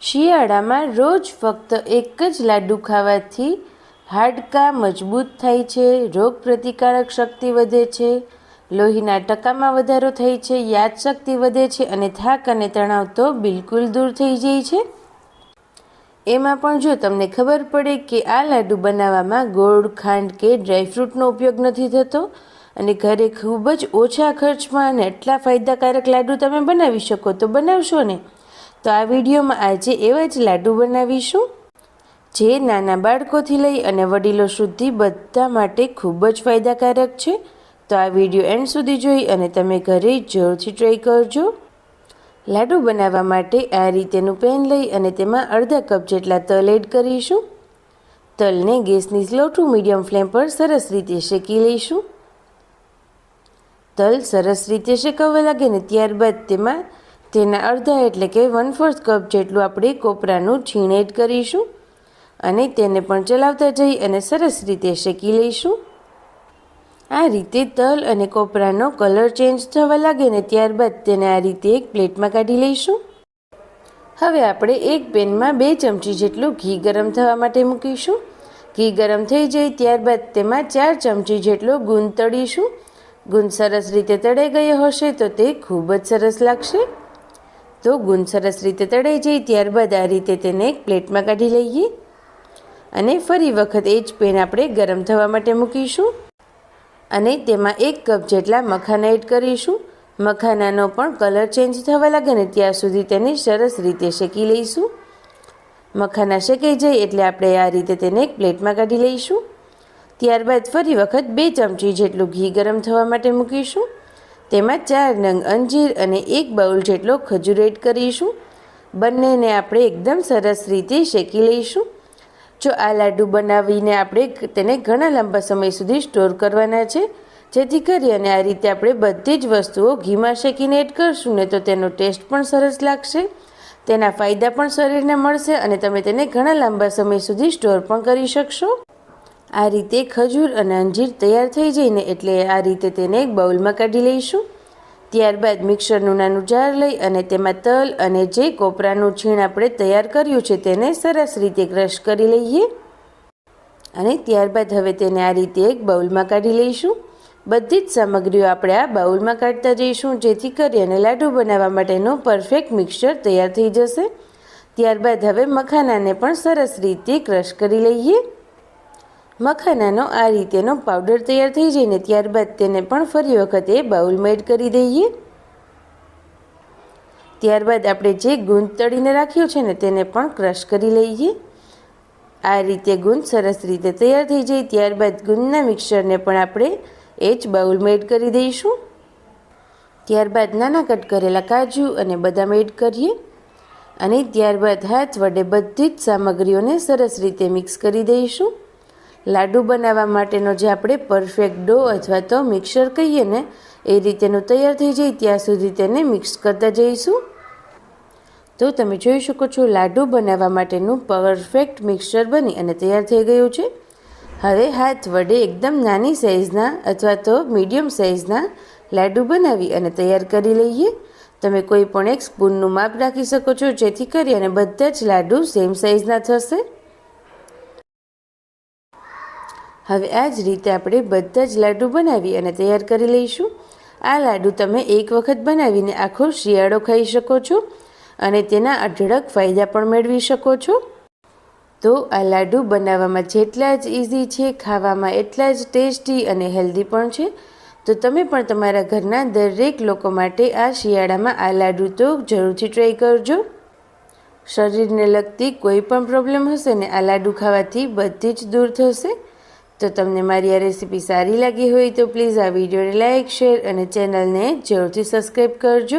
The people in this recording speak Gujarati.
શિયાળામાં રોજ ફક્ત એક જ લાડુ ખાવાથી હાડકાં મજબૂત થાય છે, રોગ પ્રતિકારક શક્તિ વધે છે, લોહીના ટકામાં વધારો થાય છે, યાદશક્તિ વધે છે અને થાક અને તણાવ તો બિલકુલ દૂર થઈ જાય છે। એમાં પણ જો તમને ખબર પડે કે આ લાડુ બનાવવામાં ગોળ, ખાંડ કે ડ્રાયફ્રૂટનો ઉપયોગ નથી થતો અને ઘરે ખૂબ જ ઓછા ખર્ચમાં અને એટલા ફાયદાકારક લાડુ તમે બનાવી શકો તો બનાવશો ને। તો આ વિડીયોમાં આજે એવા જ લાડુ બનાવીશું જે નાના બાળકોથી લઈ અને વડીલો સુધી બધા માટે ખૂબ જ ફાયદાકારક છે। તો આ વિડીયો એન્ડ સુધી જોઈ અને તમે ઘરે જરૂરથી ટ્રાય કરજો। લાડુ બનાવવા માટે આ રીતેનું પેન લઈ અને તેમાં અડધા કપ જેટલા તલ એડ કરીશું। તલને ગેસની સ્લો ટુ મીડિયમ ફ્લેમ પર સરસ રીતે શેકી લઈશું। તલ સરસ રીતે શેકાવા લાગે ને ત્યારબાદ તેમાં તેના અડધા એટલે કે 1/4 કપ જેટલું આપણે કોપરાનું છીણ એડ કરીશું અને તેને પણ ચલાવતા જઈ અને સરસ રીતે શેકી લઈશું। આ રીતે તલ અને કોપરાનો કલર ચેન્જ થવા લાગે ને ત્યારબાદ તેને આ રીતે એક પ્લેટમાં કાઢી લઈશું। હવે આપણે એક પેનમાં 2 ચમચી જેટલું ઘી ગરમ થવા માટે મૂકીશું। ઘી ગરમ થઈ જાય ત્યારબાદ તેમાં 4 ચમચી જેટલો ગુંદ તળીશું। ગુંદ સરસ રીતે તળાઈ ગયો હશે તો તે ખૂબ જ સરસ લાગશે। તો ગુંદ સરસ રીતે તળાઈ જાય ત્યારબાદ આ રીતે તેને એક પ્લેટમાં કાઢી લઈએ અને ફરી વખત એ જ પેન આપણે ગરમ થવા માટે મૂકીશું અને તેમાં 1 કપ જેટલા મખાના એડ કરીશું। મખાનાનો પણ કલર ચેન્જ થવા લાગે ને ત્યાં સુધી તેને સરસ રીતે શેકી લઈશું। મખાના શેકાઈ જાય એટલે આપણે આ રીતે તેને એક પ્લેટમાં કાઢી લઈશું। ત્યારબાદ ફરી વખત 2 ચમચી જેટલું ઘી ગરમ થવા માટે મૂકીશું। તેમાં 4 નંગ અંજીર અને 1 બાઉલ જેટલો ખજૂર એડ કરીશું। બંનેને આપણે એકદમ સરસ રીતે શેકી લઈશું। જો આ લાડુ બનાવીને આપણે તેને ઘણા લાંબા સમય સુધી સ્ટોર કરવાના છે, જેથી કરી અને આ રીતે આપણે બધી જ વસ્તુઓ ઘીમાં શેકીને એડ કરશું ને તો તેનો ટેસ્ટ પણ સરસ લાગશે, તેના ફાયદા પણ શરીરને મળશે અને તમે તેને ઘણા લાંબા સમય સુધી સ્ટોર પણ કરી શકશો। આ રીતે ખજૂર અને અંજીર તૈયાર થઈ જાય ને એટલે આ રીતે તેને એક બાઉલમાં કાઢી લઈશું। ત્યારબાદ મિક્સરનું નાનું જાર લઈ અને તેમાં તલ અને જે કોપરાનું છીણ આપણે તૈયાર કર્યું છે તેને સરસ રીતે ક્રશ કરી લઈએ અને ત્યારબાદ હવે તેને આ રીતે એક બાઉલમાં કાઢી લઈશું। બધી જ સામગ્રીઓ આપણે આ બાઉલમાં કાઢતા જઈશું જેથી કરી અને લાડુ બનાવવા માટેનું પરફેક્ટ મિક્સચર તૈયાર થઈ જશે। ત્યારબાદ હવે મખાનાને પણ સરસ રીતે ક્રશ કરી લઈએ। મખાનાનો આ રીતેનો પાવડર તૈયાર થઈ જાય ને ત્યારબાદ તેને પણ ફરી વખત એ બાઉલમાં એડ કરી દઈએ। ત્યારબાદ આપણે જે ગુંદ તળીને રાખ્યો છે ને તેને પણ ક્રશ કરી લઈએ। આ રીતે ગુંદ સરસ રીતે તૈયાર થઈ જાય ત્યારબાદ ગુંદના મિક્સરને પણ આપણે એ જ બાઉલમાં એડ કરી દઈશું। ત્યારબાદ નાના કટ કરેલા કાજુ અને બદામ એડ કરીએ અને ત્યારબાદ હાથ વડે બધી જ સામગ્રીઓને સરસ રીતે મિક્સ કરી દઈશું। લાડુ બનાવવા માટેનો જે આપણે પરફેક્ટ ડો અથવા તો મિક્સર કહીએ ને એ રીતેનું તૈયાર થઈ જાય ત્યાં સુધી તેને મિક્સ કરતા જઈશું। તો તમે જોઈ શકો છો લાડુ બનાવવા માટેનું પરફેક્ટ મિક્સર બની અને તૈયાર થઈ ગયું છે। હવે હાથ વડે એકદમ નાની સાઇઝના અથવા તો મીડિયમ સાઇઝના લાડુ બનાવી અને તૈયાર કરી લઈએ। તમે કોઈ પણ એક સ્પૂનનું માપ રાખી શકો છો જેથી કરી અને બધા જ લાડુ સેમ સાઇઝના થશે। હવે આ જ રીતે આપણે બધા જ લાડુ બનાવી અને તૈયાર કરી લઈશું। આ લાડુ તમે એક વખત બનાવીને આખો શિયાળો ખાઈ શકો છો અને તેના અઢળક ફાયદા પણ મેળવી શકો છો। તો આ લાડુ બનાવવામાં જેટલા જ ઇઝી છે, ખાવામાં એટલા જ ટેસ્ટી અને હેલ્ધી પણ છે। તો તમે પણ તમારા ઘરના દરેક લોકો માટે આ શિયાળામાં આ લાડુ તો જરૂરથી ટ્રાય કરજો। શરીરને લગતી કોઈ પણ પ્રોબ્લેમ હશે ને આ લાડુ ખાવાથી બધી જ દૂર થશે। તો તમને મારી આ રેસીપી સારી લાગી હોય તો પ્લીઝ આ વિડીયોને લાઇક, શેર અને ચેનલને જરૂરથી સબસ્ક્રાઈબ કરજો।